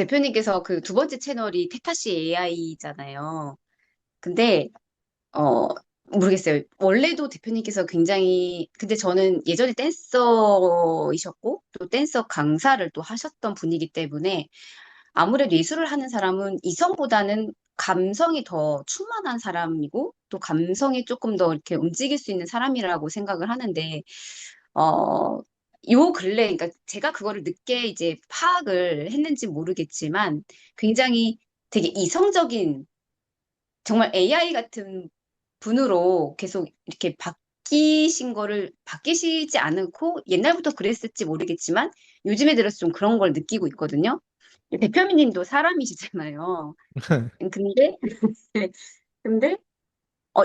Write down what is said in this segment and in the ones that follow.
대표님께서 그 두 번째 채널이 테타시 AI잖아요. 근데, 어, 모르겠어요. 원래도 대표님께서 굉장히, 근데 저는 예전에 댄서이셨고, 또 댄서 강사를 또 하셨던 분이기 때문에, 아무래도 예술을 하는 사람은 이성보다는 감성이 더 충만한 사람이고, 또 감성이 조금 더 이렇게 움직일 수 있는 사람이라고 생각을 하는데, 어, 요 근래, 그러니까 제가 그거를 늦게 이제 파악을 했는지 모르겠지만, 굉장히 되게 이성적인, 정말 AI 같은 분으로 계속 이렇게 바뀌시지 않고, 옛날부터 그랬을지 모르겠지만, 요즘에 들어서 좀 그런 걸 느끼고 있거든요. 대표님도 사람이시잖아요. 근데, 근데,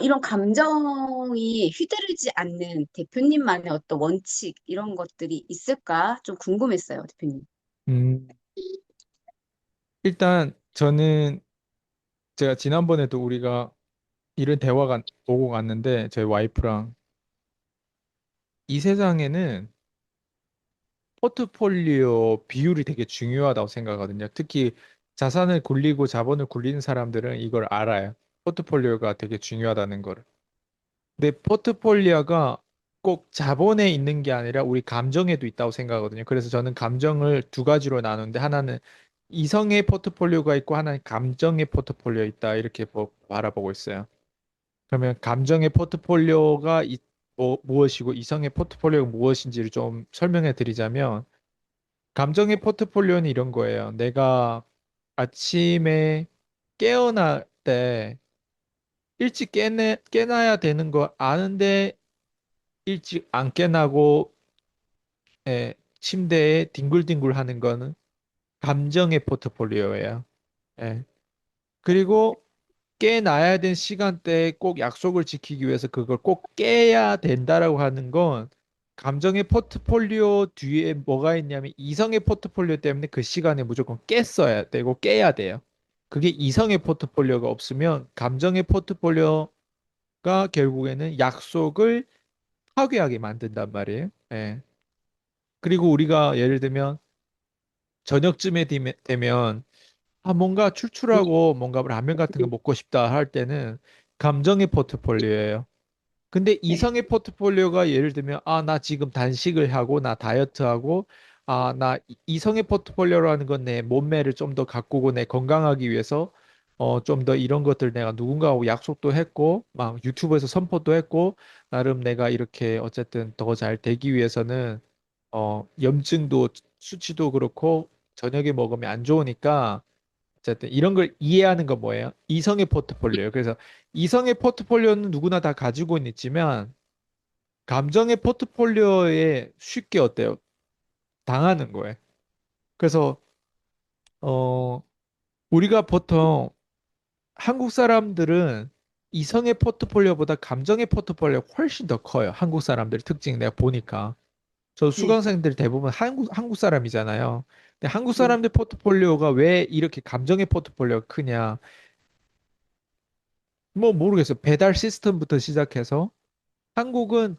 이런 감정이 휘두르지 않는 대표님만의 어떤 원칙, 이런 것들이 있을까? 좀 궁금했어요, 대표님. 음, 일단 저는 제가 지난번에도 우리가 이런 대화가 오고 갔는데 저희 와이프랑 이 세상에는 포트폴리오 비율이 되게 중요하다고 생각하거든요. 특히 자산을 굴리고 자본을 굴리는 사람들은 이걸 알아요. 포트폴리오가 되게 중요하다는 거를. 근데 포트폴리오가 꼭 자본에 있는 게 아니라 우리 감정에도 있다고 생각하거든요. 그래서 저는 감정을 두 가지로 나누는데 하나는 이성의 포트폴리오가 있고 하나는 감정의 포트폴리오 있다 이렇게 바라보고 있어요. 그러면 감정의 포트폴리오가 무엇이고 이성의 포트폴리오가 무엇인지를 좀 설명해 드리자면 감정의 포트폴리오는 이런 거예요. 내가 아침에 깨어날 때 일찍 깨나야 되는 거 아는데 일찍 안 깨나고 침대에 뒹굴뒹굴 하는 거는 감정의 포트폴리오예요. 예. 그리고 깨나야 된 시간대에 꼭 약속을 지키기 위해서 그걸 꼭 깨야 된다라고 하는 건 감정의 포트폴리오 뒤에 뭐가 있냐면 이성의 포트폴리오 때문에 그 시간에 무조건 깼어야 되고 깨야 돼요. 그게 이성의 포트폴리오가 없으면 감정의 포트폴리오가 결국에는 약속을 파괴하게 만든단 말이에요. 예. 그리고 우리가 예를 들면 저녁쯤에 되면 뭔가 출출하고 뭔가 라면 같은 거 먹고 싶다 할 때는 감정의 포트폴리오예요. 근데 네. 이성의 포트폴리오가 예를 들면 나 지금 단식을 하고 나 다이어트하고 나 이성의 포트폴리오라는 건 내 몸매를 좀 더 가꾸고 내 건강하기 위해서 좀 더 이런 것들 내가 누군가하고 약속도 했고 막 유튜브에서 선포도 했고 나름 내가 이렇게 어쨌든 더 잘 되기 위해서는 염증도 수치도 그렇고 저녁에 먹으면 안 좋으니까 어쨌든 이런 걸 이해하는 건 뭐예요? 이성의 포트폴리오예요. 그래서 이성의 포트폴리오는 누구나 다 가지고 있지만 감정의 포트폴리오에 쉽게 어때요? 당하는 거예요. 그래서 어 우리가 보통 한국 사람들은 이성의 포트폴리오보다 감정의 포트폴리오가 훨씬 더 커요. 한국 사람들 특징 내가 보니까. 저 네. 수강생들 대부분 한국 사람이잖아요. 근데 한국 네. 사람들 포트폴리오가 왜 이렇게 감정의 포트폴리오가 크냐? 뭐 모르겠어요. 배달 시스템부터 시작해서 한국은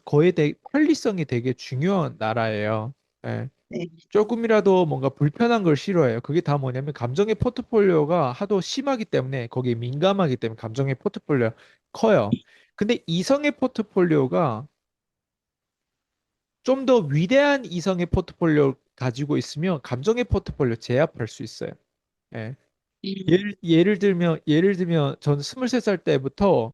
편리성이 되게 중요한 나라예요. 예. 네. 조금이라도 뭔가 불편한 걸 싫어해요. 그게 다 뭐냐면 감정의 포트폴리오가 하도 심하기 때문에 거기에 민감하기 때문에 감정의 포트폴리오 커요. 근데 이성의 포트폴리오가 좀 더 위대한 이성의 포트폴리오 가지고 있으면 감정의 포트폴리오 제압할 수 있어요. 예. 예를 들면 저는 23살 때부터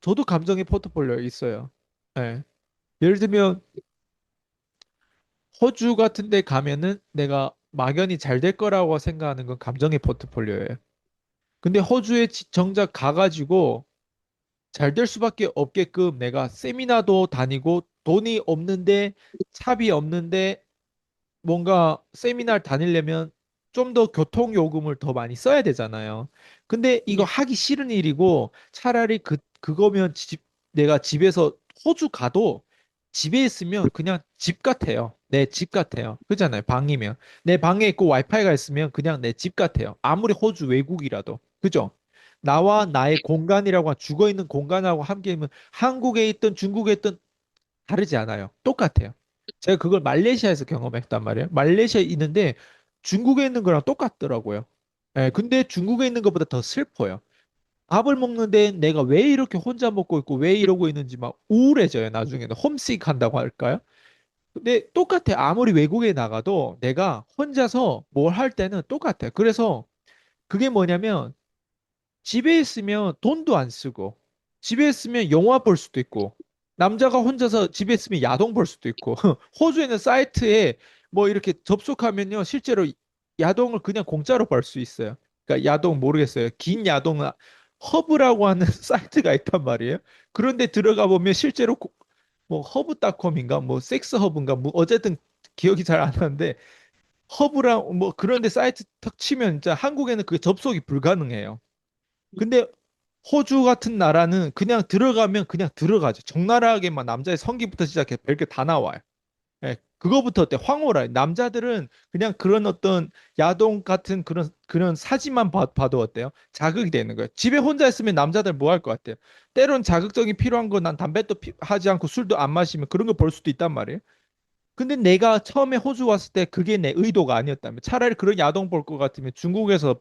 저도 감정의 포트폴리오 있어요. 예. 예를 들면 호주 같은 데 가면은 내가 막연히 잘 될 거라고 생각하는 건 감정의 포트폴리오예요. 근데 호주에 정작 가가지고 잘 될 수밖에 없게끔 내가 세미나도 다니고 돈이 없는데 차비 없는데 뭔가 세미나를 다니려면 좀 더 교통 요금을 더 많이 써야 되잖아요. 근데 이거 네. 하기 싫은 일이고 차라리 그거면 내가 집에서 호주 가도 집에 있으면 그냥 집 같아요. 내 집 같아요. 그렇잖아요. 방이면. 내 방에 있고 와이파이가 있으면 그냥 내 집 같아요. 아무리 호주 외국이라도. 그죠? 나와 나의 공간이라고 죽어 있는 공간하고 함께이면 한국에 있든 중국에 있든 다르지 않아요. 똑같아요. 제가 그걸 말레이시아에서 경험했단 말이에요. 말레이시아에 있는데 중국에 있는 거랑 똑같더라고요. 예, 근데 중국에 있는 것보다 더 슬퍼요. 밥을 먹는데 내가 왜 이렇게 혼자 먹고 있고 왜 이러고 있는지 막 우울해져요. 나중에는 홈식 한다고 할까요? 근데 똑같아. 아무리 외국에 나가도 내가 혼자서 뭘 할 때는 똑같아요. 그래서 그게 뭐냐면 집에 있으면 돈도 안 쓰고, 집에 있으면 영화 볼 수도 있고, 남자가 혼자서 집에 있으면 야동 볼 수도 있고, 호주에는 사이트에 뭐 이렇게 접속하면요, 실제로 야동을 그냥 공짜로 볼 수 있어요. 그러니까 야동 모르겠어요. 긴 야동, 허브라고 하는 사이트가 있단 말이에요. 그런데 들어가 보면 실제로 뭐 허브닷컴인가, 뭐 섹스 허브인가, 뭐 어쨌든 기억이 잘 안 나는데, 허브랑 뭐 그런데 사이트 탁 치면 진짜 한국에는 그게 접속이 불가능해요. 근데 호주 같은 나라는 그냥 들어가면 그냥 들어가죠. 적나라하게만 남자의 성기부터 시작해 별게 다 나와요. 예, 그거부터 어때? 황홀해. 남자들은 그냥 그런 어떤 야동 같은 그런 사진만 봐도 어때요? 자극이 되는 거예요. 집에 혼자 있으면 남자들 뭐 할 것 같아요? 때론 자극적이 필요한 거 난 담배도 하지 않고 술도 안 마시면 그런 거 볼 수도 있단 말이에요. 근데 내가 처음에 호주 왔을 때 그게 내 의도가 아니었다면 차라리 그런 야동 볼 것 같으면 중국에서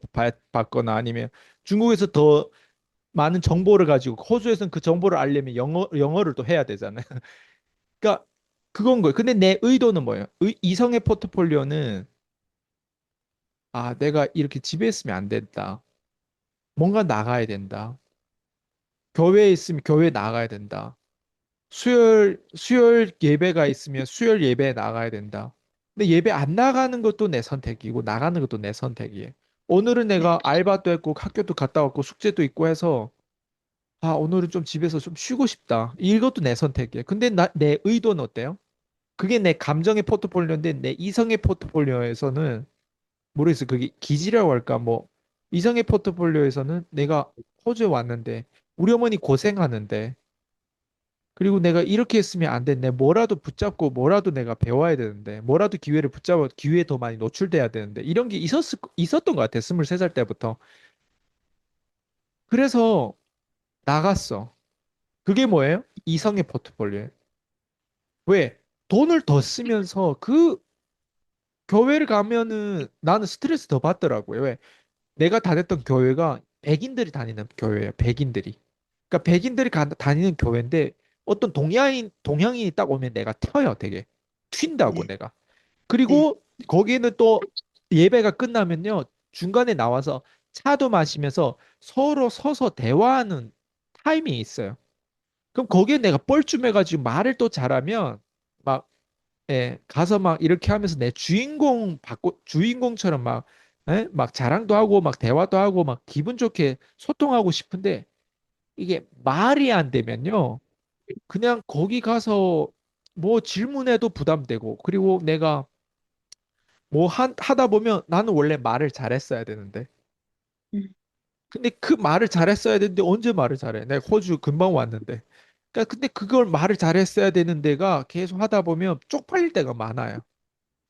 봤거나 아니면 중국에서 더 많은 정보를 가지고 호주에서는 그 정보를 알려면 영어를 또 해야 되잖아요. 그러니까 그건 거예요. 근데 내 의도는 뭐예요? 이성의 포트폴리오는 내가 이렇게 집에 있으면 안 된다. 뭔가 나가야 된다. 교회에 있으면 교회 나가야 된다. 수요일 예배가 있으면 수요일 예배에 나가야 된다. 근데 예배 안 나가는 것도 내 선택이고 나가는 것도 내 선택이에요. 오늘은 네. 내가 알바도 했고 학교도 갔다 왔고 숙제도 있고 해서 오늘은 좀 집에서 좀 쉬고 싶다. 이것도 내 선택이에요. 근데 내 의도는 어때요? 그게 내 감정의 포트폴리오인데 내 이성의 포트폴리오에서는 모르겠어요. 그게 기지라고 할까? 뭐 이성의 포트폴리오에서는 내가 호주에 왔는데 우리 어머니 고생하는데 그리고 내가 이렇게 했으면 안 돼. 내 뭐라도 붙잡고 뭐라도 내가 배워야 되는데 뭐라도 기회를 붙잡아 기회에 더 많이 노출돼야 되는데 이런 게 있었던 것 같아. 23살 때부터. 그래서 나갔어. 그게 뭐예요? 이성의 포트폴리오. 왜? 돈을 더 쓰면서 그 교회를 가면은 나는 스트레스 더 받더라고요. 왜? 내가 다녔던 교회가 백인들이 다니는 교회예요. 백인들이. 그러니까 백인들이 다니는 교회인데 어떤 동양인이 딱 오면 내가 튀어요, 되게. 튄다고 네. 내가. 네. 그리고 거기에는 또 예배가 끝나면요. 중간에 나와서 차도 마시면서 서로 서서 대화하는 타임이 있어요. 그럼 거기에 내가 뻘쭘해가지고 말을 또 잘하면 막 가서 막 이렇게 하면서 내 주인공처럼 막 자랑도 하고 막 대화도 하고 막 기분 좋게 소통하고 싶은데 이게 말이 안 되면요. 그냥 거기 가서 뭐 질문해도 부담되고 그리고 내가 뭐 하다 보면 나는 원래 말을 잘했어야 되는데 음, 근데 그 말을 잘했어야 되는데 언제 말을 잘해? 내가 호주 금방 왔는데. 그러니까 근데 그걸 말을 잘했어야 되는 데가 계속 하다 보면 쪽팔릴 때가 많아요.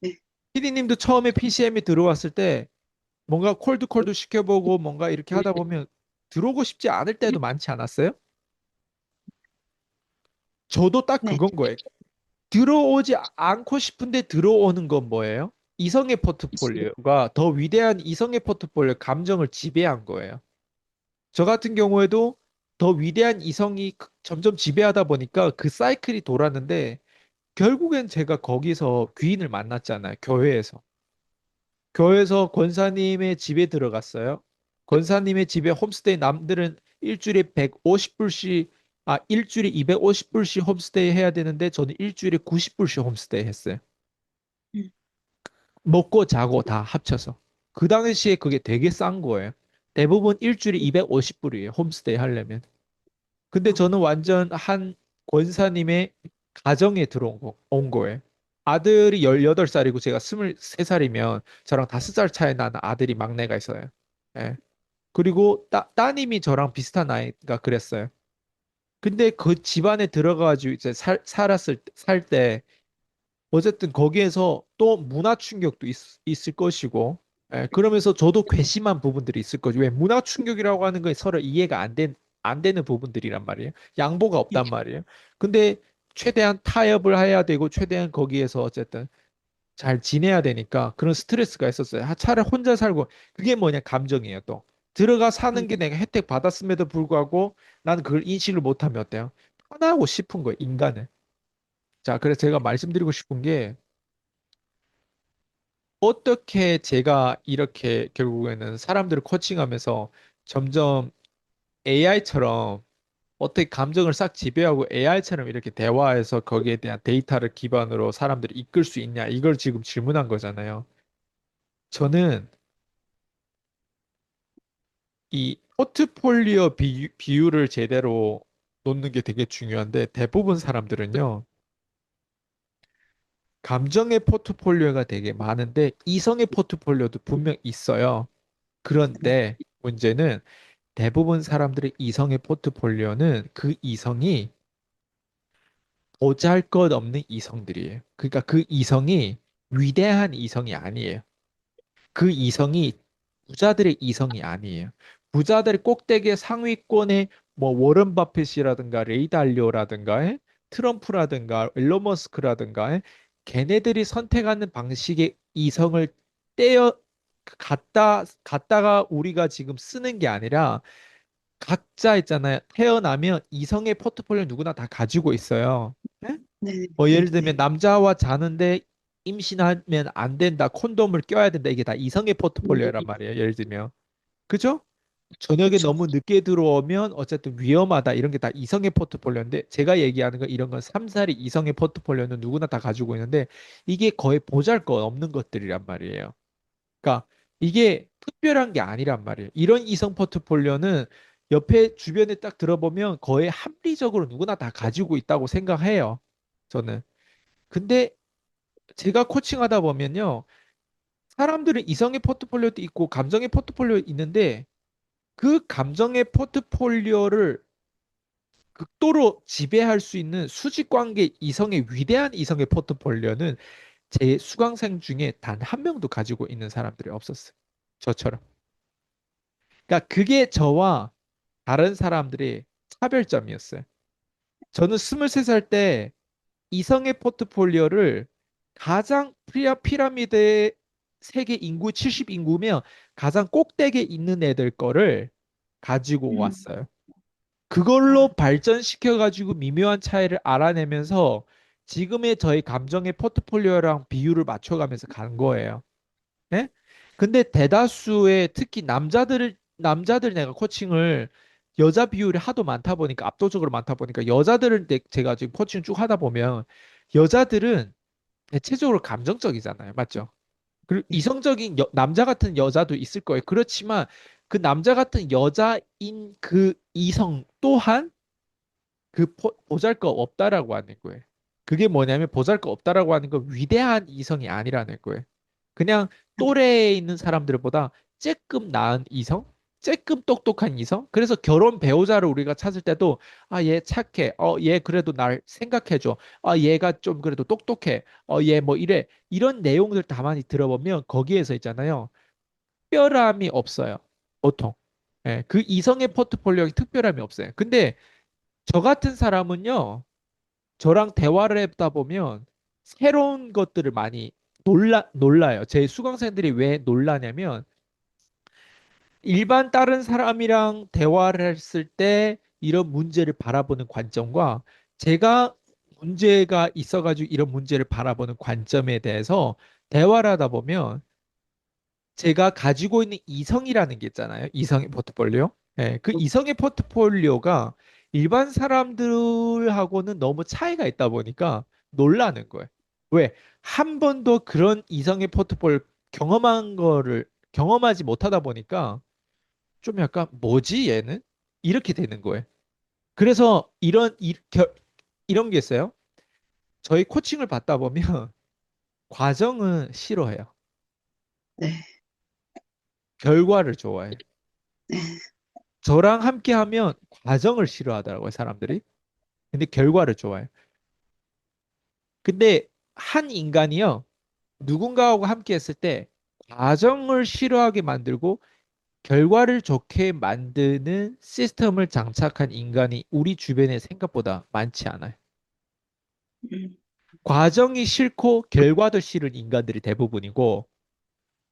네. 피디님도 처음에 PCM에 들어왔을 때 뭔가 콜드 시켜보고 뭔가 이렇게 하다 보면 들어오고 싶지 않을 때도 많지 않았어요? 저도 딱 네. 그건 거예요. 들어오지 않고 싶은데 들어오는 건 뭐예요? 이성의 포트폴리오가 더 위대한 이성의 포트폴리오 감정을 지배한 거예요. 저 같은 경우에도 더 위대한 이성이 점점 지배하다 보니까 그 사이클이 돌았는데 결국엔 제가 거기서 귀인을 만났잖아요. 교회에서. 교회에서 권사님의 집에 들어갔어요. 권사님의 집에 홈스테이 남들은 일주일에 150불씩 일주일에 250불씩 홈스테이 해야 되는데 저는 일주일에 90불씩 홈스테이 했어요. 음, 먹고 자고 다 합쳐서. 그 당시에 그게 되게 싼 거예요. 대부분 일주일에 250불이에요. 홈스테이 하려면. 근데 어, 저는 완전 한 권사님의 가정에 온 거예요. 아들이 18살이고 제가 23살이면 저랑 5살 차이 나는 아들이 막내가 있어요. 예. 그리고 따님이 저랑 비슷한 나이가 그랬어요. 근데 그 집안에 들어가가지고 이제 살 때 어쨌든 거기에서 또 문화 충격도 있을 것이고 그러면서 저도 괘씸한 부분들이 있을 거죠. 왜 문화 충격이라고 하는 건 서로 이해가 안 되는 부분들이란 말이에요. 양보가 네. 없단 말이에요. 근데 최대한 타협을 해야 되고 최대한 거기에서 어쨌든 잘 지내야 되니까 그런 스트레스가 있었어요. 차라리 혼자 살고 그게 뭐냐 감정이에요 또. 들어가 사는 게 내가 혜택 받았음에도 불구하고 나는 그걸 인식을 못하면 어때요? 편하고 싶은 거예요 인간은. 자, 그래서 제가 말씀드리고 싶은 게 어떻게 제가 이렇게 결국에는 사람들을 코칭하면서 점점 AI처럼 어떻게 감정을 싹 지배하고 AI처럼 이렇게 대화해서 거기에 대한 데이터를 기반으로 사람들을 이끌 수 있냐 이걸 지금 질문한 거잖아요. 저는 이 포트폴리오 비율을 제대로 놓는 게 되게 중요한데 대부분 사람들은요, 감정의 포트폴리오가 되게 많은데 이성의 포트폴리오도 분명 있어요. 그런데 문제는 대부분 사람들의 이성의 포트폴리오는 그 이성이 보잘것없는 이성들이에요. 그러니까 그 이성이 위대한 이성이 아니에요. 그 이성이 부자들의 이성이 아니에요. 부자들의 꼭대기의 상위권의 뭐 워런 바핏이라든가 레이 달리오라든가 트럼프라든가 일론 머스크라든가 걔네들이 선택하는 방식의 이성을 떼어 갖다가 우리가 지금 쓰는 게 아니라 각자 있잖아요. 태어나면 이성의 포트폴리오 누구나 다 가지고 있어요. 네? 네, 뭐 네, 예를 들면 네. 남자와 자는데 임신하면 안 된다, 콘돔을 껴야 된다. 이게 다 이성의 포트폴리오란 말이에요. 예를 들면. 그죠? 저녁에 그렇죠. 너무 늦게 들어오면 어쨌든 위험하다. 이런 게 다 이성의 포트폴리오인데 제가 얘기하는 건 이런 건 삼살이 이성의 포트폴리오는 누구나 다 가지고 있는데 이게 거의 보잘것 없는 것들이란 말이에요. 그러니까 이게 특별한 게 아니란 말이에요. 이런 이성 포트폴리오는 옆에 주변에 딱 들어보면 거의 합리적으로 누구나 다 가지고 있다고 생각해요. 저는. 근데 제가 코칭하다 보면요. 사람들은 이성의 포트폴리오도 있고 감정의 포트폴리오 있는데 그 감정의 포트폴리오를 극도로 지배할 수 있는 수직 관계 이성의 위대한 이성의 포트폴리오는 제 수강생 중에 단 한 명도 가지고 있는 사람들이 없었어요. 저처럼. 그러니까 그게 저와 다른 사람들의 차별점이었어요. 저는 23살 때 이성의 포트폴리오를 가장 피라미드의 세계 인구 70 인구면 가장 꼭대기에 있는 애들 거를 가지고 음. 왔어요. 아, 그걸로 발전시켜 가지고 미묘한 차이를 알아내면서 지금의 저희 감정의 포트폴리오랑 비율을 맞춰가면서 간 거예요. 네? 근데 대다수의 특히 남자들 내가 코칭을 여자 비율이 하도 많다 보니까 압도적으로 많다 보니까 여자들을 제가 지금 코칭 쭉 하다 보면 여자들은 대체적으로 감정적이잖아요. 맞죠? 그리고 네. 이성적인 남자 같은 여자도 있을 거예요. 그렇지만 그 남자 같은 여자인 그 이성 또한 그 보잘것 없다라고 하는 거예요. 그게 뭐냐면 보잘것 없다라고 하는 건 위대한 이성이 아니라는 거예요. 그냥 또래에 있는 사람들보다 조금 나은 이성, 조금 똑똑한 이성. 그래서 결혼 배우자를 우리가 찾을 때도 아, 얘 착해. 얘 그래도 날 생각해줘. 아, 얘가 좀 그래도 똑똑해. 얘 뭐 이래. 이런 내용들 다 많이 들어보면 거기에서 있잖아요. 특별함이 없어요. 보통. 예, 그 이성의 포트폴리오에 특별함이 없어요. 근데 저 같은 사람은요, 저랑 대화를 해다 보면 새로운 것들을 많이 놀라요. 제 수강생들이 왜 놀라냐면, 일반 다른 사람이랑 대화를 했을 때 이런 문제를 바라보는 관점과 제가 문제가 있어가지고 이런 문제를 바라보는 관점에 대해서 대화를 하다 보면 제가 가지고 있는 이성이라는 게 있잖아요. 이성의 포트폴리오. 예, 그 이성의 포트폴리오가 일반 사람들하고는 너무 차이가 있다 보니까 놀라는 거예요. 왜? 한 번도 그런 이성의 포트폴리오 경험하지 못하다 보니까 좀 약간 뭐지 얘는? 이렇게 되는 거예요. 그래서 이런 게 있어요. 저희 코칭을 받다 보면 과정은 싫어해요. 네. 결과를 좋아해요. 네. 저랑 함께 하면 과정을 싫어하더라고요, 사람들이. 근데 결과를 좋아해요. 근데 한 인간이요, 누군가하고 함께 했을 때 과정을 싫어하게 만들고 결과를 좋게 만드는 시스템을 장착한 인간이 우리 주변에 생각보다 많지 않아요. 음, 과정이 싫고 결과도 싫은 인간들이 대부분이고,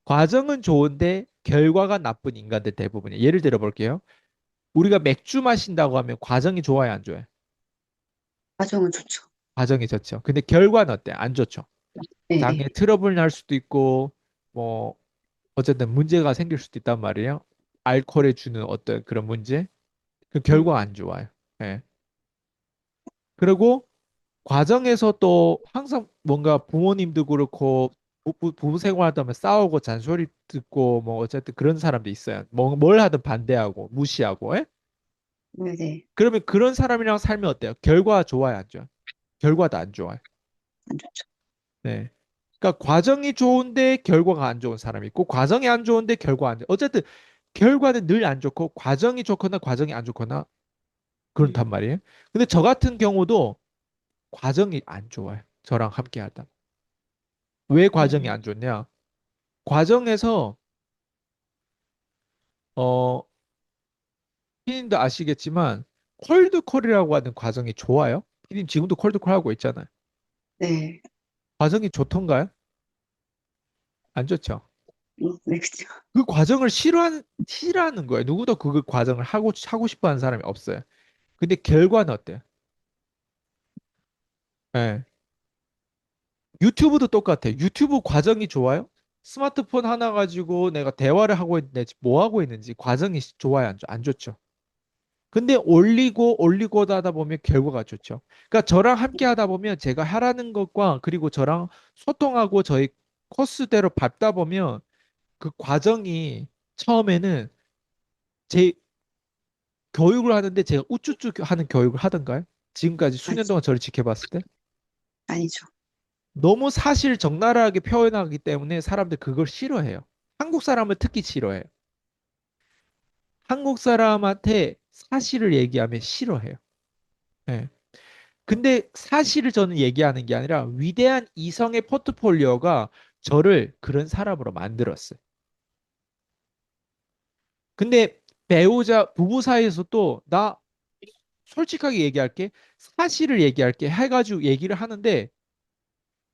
과정은 좋은데 결과가 나쁜 인간들 대부분이에요. 예를 들어 볼게요. 우리가 맥주 마신다고 하면 과정이 좋아요, 안 좋아요? 과정은 좋죠. 과정이 좋죠. 근데 결과는 어때? 안 좋죠. 네, 장에 네. 트러블 날 수도 있고, 뭐, 어쨌든 문제가 생길 수도 있단 말이에요. 알코올에 주는 어떤 그런 문제. 그 음, 결과 안 좋아요. 예. 그리고 과정에서 또 항상 뭔가 부모님도 그렇고 부부 생활하다 보면 싸우고 잔소리 듣고 뭐 어쨌든 그런 사람도 있어요. 뭐, 뭘 하든 반대하고 무시하고. 예? 네, 네. 그러면 그런 사람이랑 살면 어때요? 결과 좋아요, 안 좋아요? 결과도 안 좋아요. 안 좋죠. 네. 그러니까 과정이 좋은데 결과가 안 좋은 사람이 있고 과정이 안 좋은데 결과 안 좋은. 어쨌든 결과는 늘 안 좋고 과정이 좋거나 과정이 안 좋거나 그렇단 음, 말이에요. 근데 저 같은 경우도 과정이 안 좋아요. 저랑 함께 하다. 왜 과정이 음, 안 좋냐? 과정에서 어 피디님도 아시겠지만 콜드콜이라고 하는 과정이 좋아요. 피디님 지금도 콜드콜 하고 있잖아요. 네. 과정이 좋던가요? 안 좋죠. 네, 그죠. 그 과정을 싫어하는 거예요. 누구도 그 과정을 하고 싶어 하는 사람이 없어요. 근데 결과는 어때요? 예. 유튜브도 똑같아요. 유튜브 과정이 좋아요? 스마트폰 하나 가지고 내가 대화를 하고 있는데 뭐 하고 있는지 과정이 좋아요? 안 좋죠. 근데 올리고 하다 보면 결과가 좋죠. 그러니까 저랑 함께 하다 보면 제가 하라는 것과 그리고 저랑 소통하고 저희 코스대로 밟다 보면 그 과정이 처음에는 제 교육을 하는데 제가 우쭈쭈 하는 교육을 하던가요? 지금까지 수년 아니죠. 동안 저를 지켜봤을 때 아니죠. 너무 사실 적나라하게 표현하기 때문에 사람들 그걸 싫어해요. 한국 사람을 특히 싫어해요. 한국 사람한테 사실을 얘기하면 싫어해요. 예. 근데 사실을 저는 얘기하는 게 아니라 위대한 이성의 포트폴리오가 저를 그런 사람으로 만들었어요. 근데 배우자, 부부 사이에서 또 나 솔직하게 얘기할게. 사실을 얘기할게 해가지고 얘기를 하는데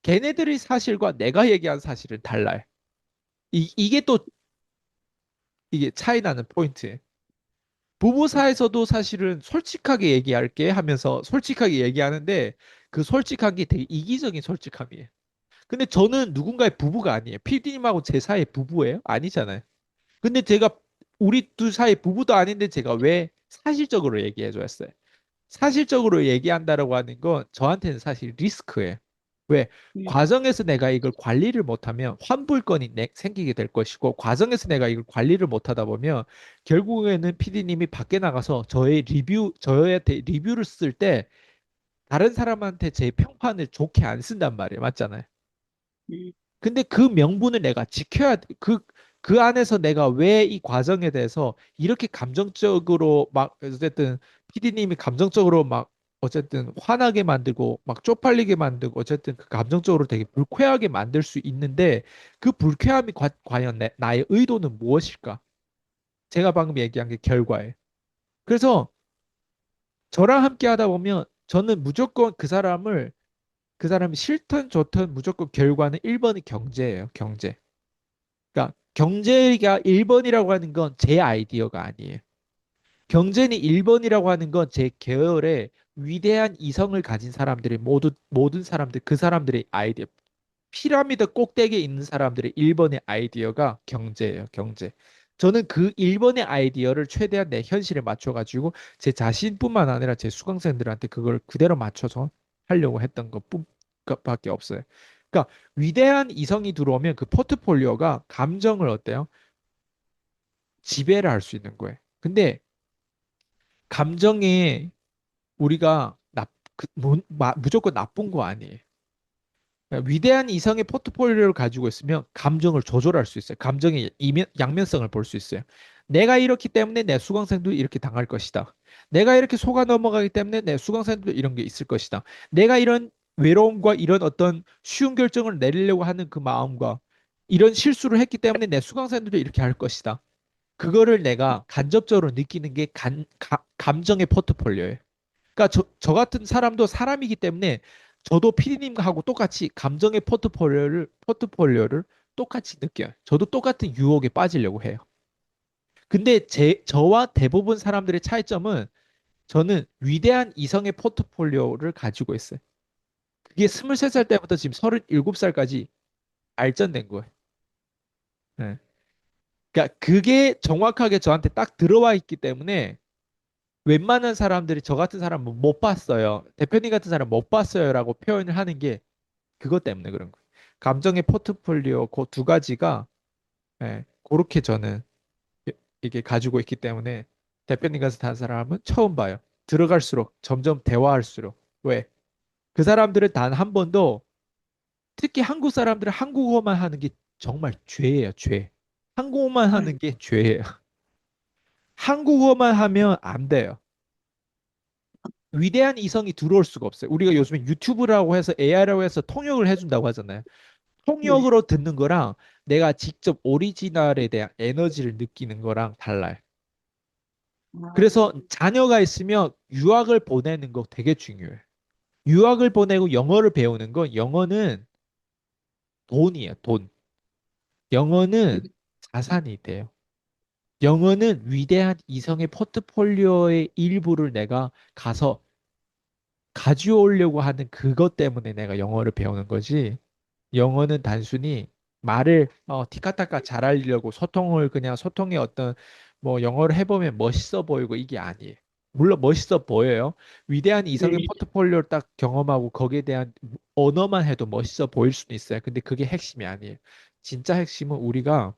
걔네들의 사실과 내가 얘기한 사실은 달라요. 이게 또 이게 차이 나는 포인트예요. 부부 사이에서도 사실은 솔직하게 얘기할게 하면서 솔직하게 얘기하는데 그 솔직한 게 되게 이기적인 솔직함이에요. 근데 저는 누군가의 부부가 아니에요. PD님하고 제 사이의 부부예요? 아니잖아요. 근데 제가 우리 둘 사이 부부도 아닌데 제가 왜 사실적으로 얘기해 줬어요? 사실적으로 얘기한다라고 하는 건 저한테는 사실 리스크예요. 왜? 음, 과정에서 내가 이걸 관리를 못하면 환불권이 생기게 될 것이고, 과정에서 내가 이걸 관리를 못하다 보면 결국에는 PD님이 밖에 나가서 저한테 리뷰를 쓸 때 다른 사람한테 제 평판을 좋게 안 쓴단 말이에요. 맞잖아요. 음, 근데 그 명분을 내가 지켜야 돼. 그 안에서 내가 왜 이 과정에 대해서 이렇게 감정적으로 막 어쨌든 PD님이 감정적으로 막 어쨌든 화나게 만들고 막 쪽팔리게 만들고 어쨌든 그 감정적으로 되게 불쾌하게 만들 수 있는데 그 불쾌함이 과연 나의 의도는 무엇일까? 제가 방금 얘기한 게 결과예요. 그래서 저랑 함께 하다 보면 저는 무조건 그 사람이 싫든 좋든 무조건 결과는 1번이 경제예요. 경제. 그러니까 경제가 1번이라고 하는 건 제 아이디어가 아니에요. 경제는 1번이라고 하는 건 제 계열의 위대한 이성을 가진 사람들의 모든 사람들, 그 사람들의 아이디어. 피라미드 꼭대기에 있는 사람들의 1번의 아이디어가 경제예요, 경제. 저는 그 1번의 아이디어를 최대한 내 현실에 맞춰가지고 제 자신뿐만 아니라 제 수강생들한테 그걸 그대로 맞춰서 하려고 했던 것밖에 없어요. 그러니까 위대한 이성이 들어오면 그 포트폴리오가 감정을 어때요? 지배를 할 수 있는 거예요. 근데 감정에 우리가 무조건 나쁜 거 아니에요. 그러니까 위대한 이성의 포트폴리오를 가지고 있으면 감정을 조절할 수 있어요. 감정의 양면성을 볼 수 있어요. 내가 이렇기 때문에 내 수강생도 이렇게 당할 것이다. 내가 이렇게 속아 넘어가기 때문에 내 수강생도 이런 게 있을 것이다. 내가 이런 외로움과 이런 어떤 쉬운 결정을 내리려고 하는 그 마음과 이런 실수를 했기 때문에 내 수강생들도 이렇게 할 것이다. 그거를 내가 간접적으로 느끼는 게 감정의 포트폴리오예요. 그러니까 저 같은 사람도 사람이기 때문에 저도 피디님하고 똑같이 감정의 포트폴리오를 똑같이 느껴요. 저도 똑같은 유혹에 빠지려고 해요. 근데 저와 대부분 사람들의 차이점은 저는 위대한 이성의 포트폴리오를 가지고 있어요. 그게 23살 때부터 지금 37살까지 발전된 거예요. 네. 그러니까 그게 정확하게 저한테 딱 들어와 있기 때문에 웬만한 사람들이 저 같은 사람은 못 봤어요. 대표님 같은 사람 못 봤어요라고 표현을 하는 게 그것 때문에 그런 거예요. 감정의 포트폴리오 그 두 가지가 그렇게 저는 이게 가지고 있기 때문에 대표님 같은 사람은 처음 봐요. 들어갈수록 점점 대화할수록 왜? 그 사람들은 단 한 번도 특히 한국 사람들은 한국어만 하는 게 정말 죄예요, 죄. 한국어만 하는 게 죄예요. 한국어만 하면 안 돼요. 위대한 이성이 들어올 수가 없어요. 우리가 요즘에 유튜브라고 해서 AI라고 해서 통역을 해준다고 하잖아요. 네. 통역으로 듣는 거랑 내가 직접 오리지널에 대한 에너지를 느끼는 거랑 달라요. 그래서 아, 자녀가 있으면 유학을 보내는 거 되게 중요해요. 유학을 보내고 영어를 배우는 건 영어는 돈이에요, 돈. 영어는 자산이 돼요. 영어는 위대한 이성의 포트폴리오의 일부를 내가 가서 가져오려고 하는 그것 때문에 내가 영어를 배우는 거지. 영어는 단순히 말을 티카타카 잘하려고 소통을 그냥 소통의 어떤 뭐 영어를 해보면 멋있어 보이고 이게 아니에요. 물론 멋있어 보여요. 위대한 이성의 네. 포트폴리오를 딱 경험하고 거기에 대한 언어만 해도 멋있어 보일 수는 있어요. 근데 그게 핵심이 아니에요. 진짜 핵심은 우리가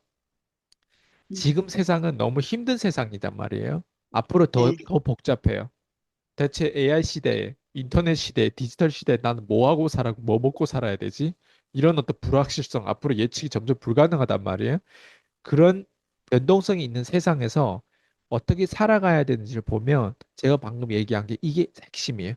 지금 세상은 너무 힘든 세상이단 말이에요. 앞으로 네. 더 복잡해요. 대체 AI 시대에, 인터넷 시대에, 디지털 시대에 나는 뭐 하고 살아고 뭐 먹고 살아야 되지? 이런 어떤 불확실성, 앞으로 예측이 점점 불가능하단 말이에요. 그런 변동성이 있는 세상에서 어떻게 살아가야 되는지를 보면 제가 방금 얘기한 게 이게 핵심이에요.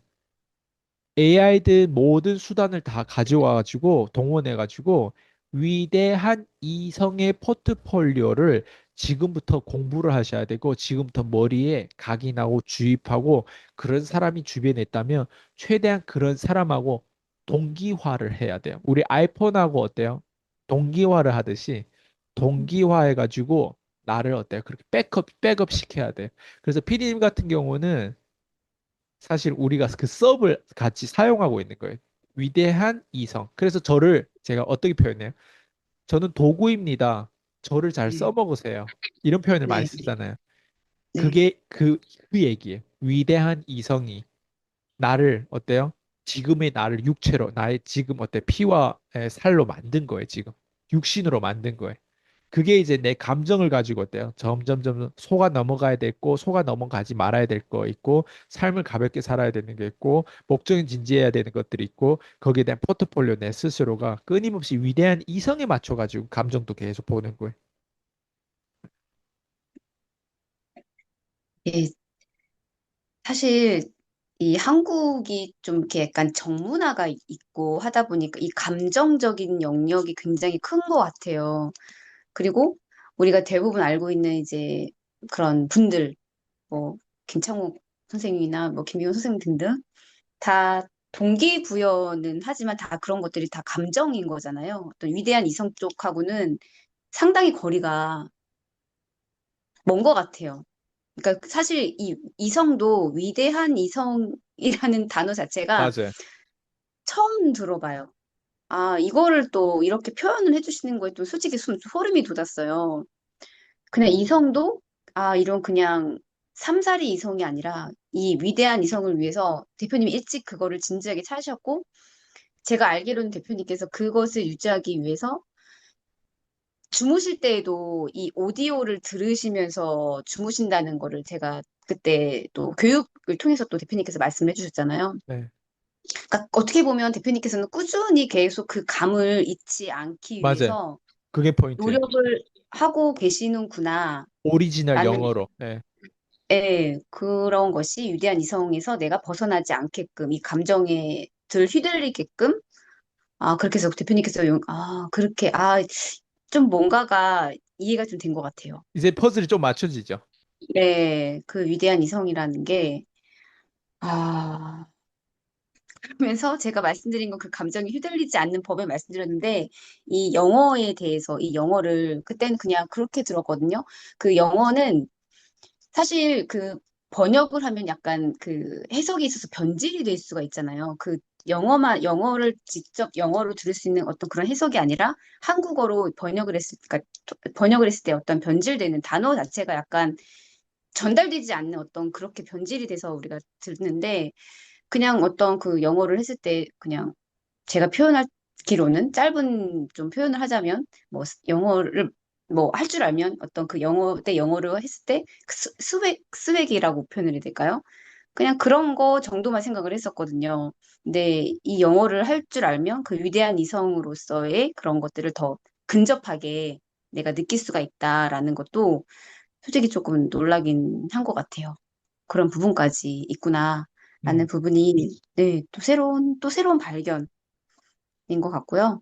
AI들 모든 수단을 다 가져와가지고 동원해가지고 위대한 이성의 포트폴리오를 지금부터 공부를 하셔야 되고 지금부터 머리에 각인하고 주입하고 그런 사람이 주변에 있다면 최대한 그런 사람하고 동기화를 해야 돼요. 우리 아이폰하고 어때요? 동기화를 하듯이 동기화해가지고 나를 어때요? 그렇게 백업 시켜야 돼요. 그래서 피디님 같은 경우는 사실 우리가 그 섭을 같이 사용하고 있는 거예요. 위대한 이성. 그래서 저를 제가 어떻게 표현해요? 저는 도구입니다. 저를 잘 네. 써먹으세요. 이런 표현을 많이 네. 쓰잖아요. 네. 그게 그 얘기예요. 위대한 이성이 나를 어때요? 지금의 나를 육체로 나의 지금 어때 피와 살로 만든 거예요. 지금 육신으로 만든 거예요. 그게 이제 내 감정을 가지고 어때요? 점점 속아 넘어가야 됐고 속아 넘어가지 말아야 될 거 있고 삶을 가볍게 살아야 되는 게 있고 목적은 진지해야 되는 것들이 있고 거기에 대한 포트폴리오 내 스스로가 끊임없이 위대한 이성에 맞춰 가지고 감정도 계속 보는 거예요. 예, 사실 이 한국이 좀 이렇게 약간 정문화가 있고 하다 보니까 이 감정적인 영역이 굉장히 큰 것 같아요. 그리고 우리가 대부분 알고 있는 이제 그런 분들, 뭐 김창욱 선생님이나 뭐 김기훈 선생님 등등 다 동기부여는 하지만 다 그런 것들이 다 감정인 거잖아요. 어떤 위대한 이성 쪽하고는 상당히 거리가 먼 것 같아요. 그러니까 사실 이 이성도 위대한 이성이라는 단어 자체가 맞아요. 처음 들어봐요. 아, 이거를 또 이렇게 표현을 해주시는 거에 또 솔직히 소름이 돋았어요. 그냥 이성도, 아, 이런 그냥 삼사리 이성이 아니라 이 위대한 이성을 위해서 대표님이 일찍 그거를 진지하게 찾으셨고, 제가 알기로는 대표님께서 그것을 유지하기 위해서 주무실 때에도 이 오디오를 들으시면서 주무신다는 거를 제가 그때 또 교육을 통해서 또 대표님께서 말씀을 해주셨잖아요. 네. 그러니까 어떻게 보면 대표님께서는 꾸준히 계속 그 감을 잊지 않기 맞아요. 위해서 그게 포인트예요. 노력을 하고 계시는구나라는, 오리지널 영어로. 네. 예, 그런 것이 위대한 이성에서 내가 벗어나지 않게끔 이 감정에 들 휘둘리게끔 아, 그렇게 해서 대표님께서 그렇게 좀 뭔가가 이해가 좀 된 것 같아요. 이제 퍼즐이 좀 맞춰지죠. 네, 그 위대한 이성이라는 게, 아, 그러면서 제가 말씀드린 건 그 감정이 휘둘리지 않는 법을 말씀드렸는데 이 영어에 대해서 이 영어를 그때는 그냥 그렇게 들었거든요. 그 영어는 사실 그 번역을 하면 약간 그 해석이 있어서 변질이 될 수가 있잖아요. 그 영어를 직접 영어로 들을 수 있는 어떤 그런 해석이 아니라 한국어로 그러니까 번역을 했을 때 어떤 변질되는 단어 자체가 약간 전달되지 않는 어떤 그렇게 변질이 돼서 우리가 듣는데 그냥 어떤 그 영어를 했을 때 그냥 제가 표현하기로는 짧은 좀 표현을 하자면 뭐 영어를 뭐 할 줄 알면 어떤 그 영어를 했을 때 그 스웩이라고 표현을 해야 될까요? 그냥 그런 거 정도만 생각을 했었거든요. 근데 이 영어를 할 줄 알면 그 위대한 이성으로서의 그런 것들을 더 근접하게 내가 느낄 수가 있다라는 것도 솔직히 조금 놀라긴 한 것 같아요. 그런 부분까지 있구나라는 음. 부분이 네, 또 새로운 발견인 것 같고요.